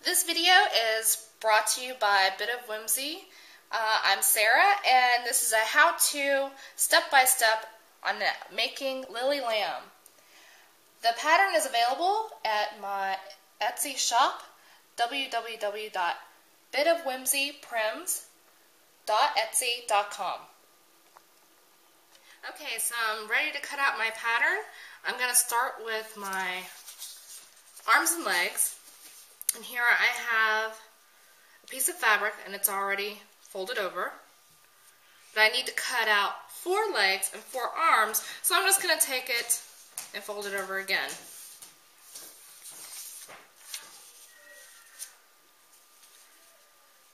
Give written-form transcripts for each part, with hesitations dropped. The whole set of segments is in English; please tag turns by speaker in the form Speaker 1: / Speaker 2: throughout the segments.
Speaker 1: This video is brought to you by a Bit of Whimsy. I'm Sarah, and this is a how-to, step-by-step on making Lily lamb. The pattern is available at my Etsy shop, www.bitofwhimsyprims.etsy.com. Okay, so I'm ready to cut out my pattern. I'm going to start with my arms and legs. And here I have a piece of fabric, and it's already folded over. But I need to cut out 4 legs and 4 arms, so I'm just going to take it and fold it over again.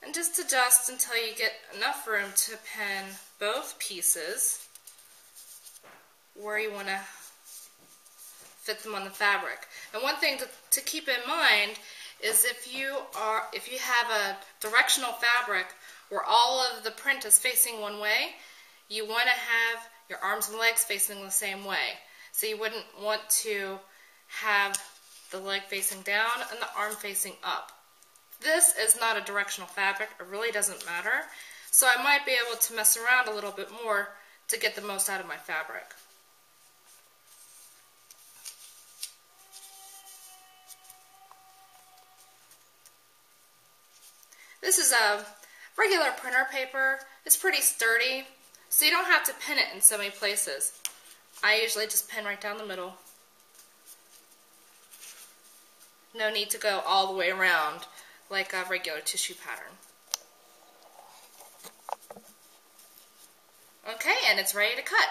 Speaker 1: And just adjust until you get enough room to pin both pieces where you want to fit them on the fabric. And one thing to keep in mind is if you have a directional fabric where all of the print is facing one way, you want to have your arms and legs facing the same way. So you wouldn't want to have the leg facing down and the arm facing up. This is not a directional fabric, it really doesn't matter. So I might be able to mess around a little bit more to get the most out of my fabric. This is a regular printer paper. It's pretty sturdy, so you don't have to pin it in so many places. I usually just pin right down the middle. No need to go all the way around like a regular tissue pattern. Okay, and it's ready to cut.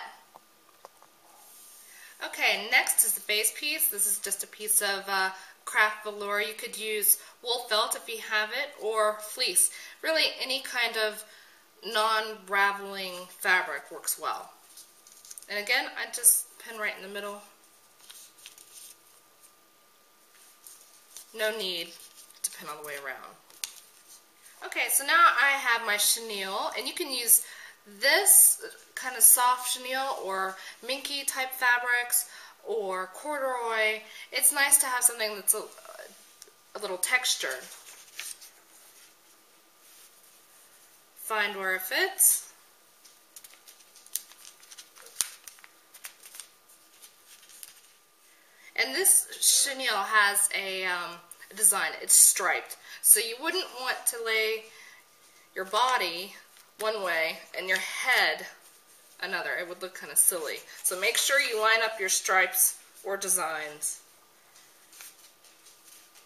Speaker 1: Okay, next is the base piece. This is just a piece of craft velour. You could use wool felt if you have it, or fleece. Really, any kind of non-raveling fabric works well. And again, I just pin right in the middle. No need to pin all the way around. Okay, so now I have my chenille, and you can use this kind of soft chenille or minky type fabrics or corduroy. It's nice to have something that's a little textured. Find where it fits. And this chenille has a design. It's striped. So you wouldn't want to lay your body one way and your head another. It would look kind of silly. So make sure you line up your stripes or designs.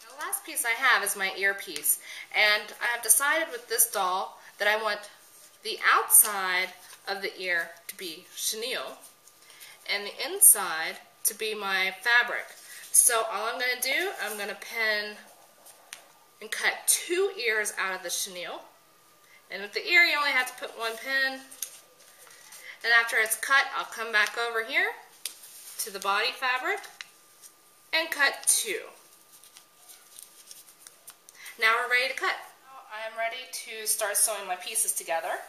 Speaker 1: The last piece I have is my earpiece, and I have decided with this doll that I want the outside of the ear to be chenille and the inside to be my fabric. So all I'm going to do, I'm going to pin and cut 2 ears out of the chenille. And with the ear, you only have to put 1 pin. And after it's cut, I'll come back over here to the body fabric and cut 2. Now we're ready to cut. I am ready to start sewing my pieces together.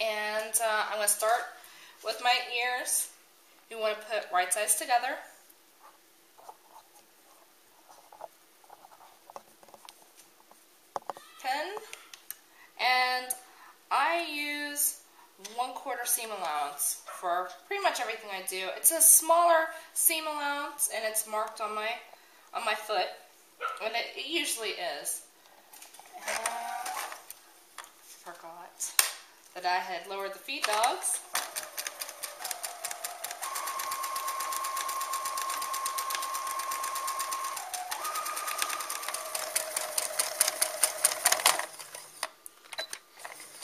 Speaker 1: And I'm going to start with my ears. You want to put right sides together. Pin. And I use 1/4 seam allowance for pretty much everything I do. It's a smaller seam allowance, and it's marked on my foot, and it usually is. And forgot that I had lowered the feed dogs.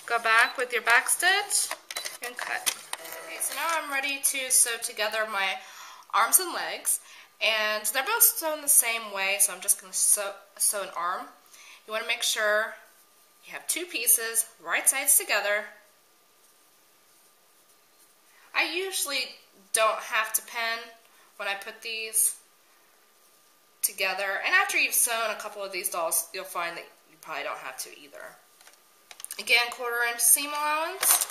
Speaker 1: Go back with your back stitch and cut. Okay, so now I'm ready to sew together my arms and legs, and they're both sewn the same way, so I'm just going to sew an arm. You want to make sure you have 2 pieces, right sides together. I usually don't have to pin when I put these together, and after you've sewn a couple of these dolls, you'll find that you probably don't have to either. Again, 1/4 inch seam allowance.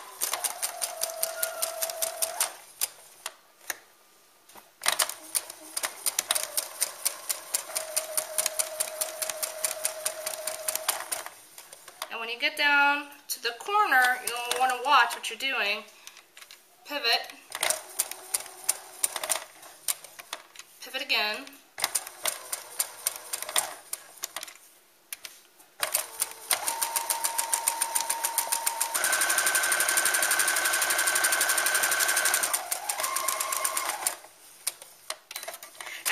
Speaker 1: you get down to the corner, you'll want to watch what you're doing. Pivot. Pivot again.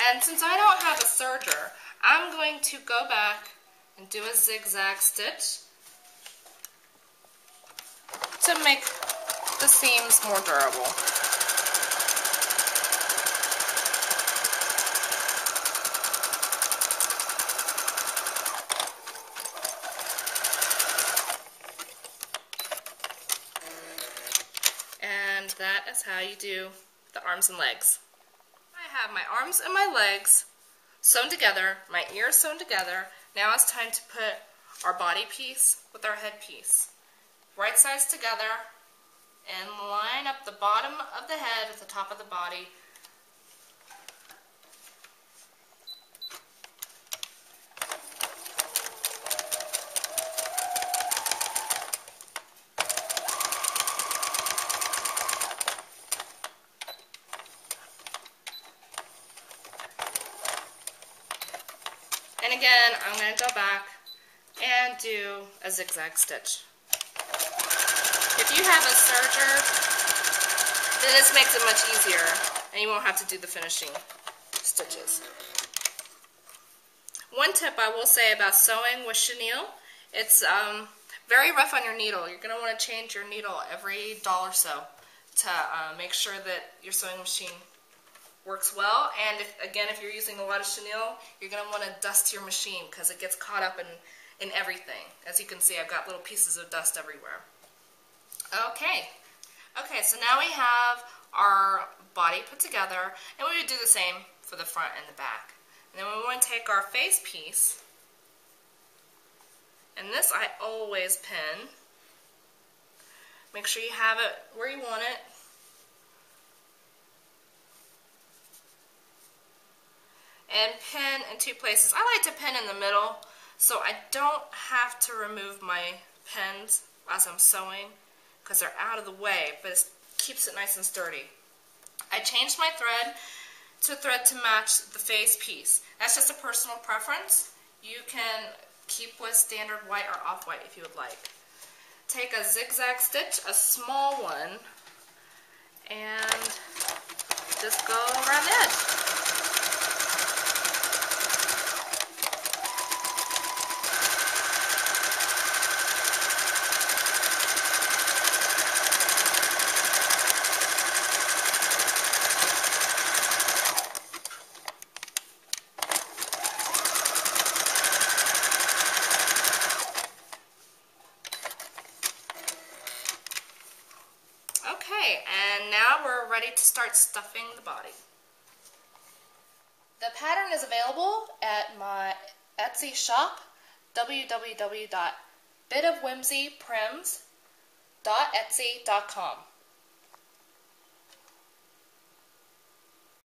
Speaker 1: And since I don't have a serger, I'm going to go back and do a zigzag stitch to make the seams more durable. And that is how you do the arms and legs. I have my arms and my legs sewn together, my ears sewn together. Now it's time to put our body piece with our head piece. Right sides together and line up the bottom of the head with the top of the body. And again, I'm going to go back and do a zigzag stitch. If you have a serger, then this makes it much easier and you won't have to do the finishing stitches. One tip I will say about sewing with chenille, it's very rough on your needle. You're going to want to change your needle every $1 or so to make sure that your sewing machine works well. And if you're using a lot of chenille, you're going to want to dust your machine because it gets caught up in everything. As you can see, I've got little pieces of dust everywhere. Okay, so now we have our body put together, and we would do the same for the front and the back. And then we want to take our face piece, and this I always pin. Make sure you have it where you want it. And pin in 2 places. I like to pin in the middle so I don't have to remove my pins as I'm sewing because they're out of the way, but it keeps it nice and sturdy. I changed my thread to a thread to match the face piece. That's just a personal preference. You can keep with standard white or off-white if you would like. Take a zigzag stitch, a small one, and just go around the edge. Okay, and now we're ready to start stuffing the body. The pattern is available at my Etsy shop, www.bitofwhimsyprims.etsy.com.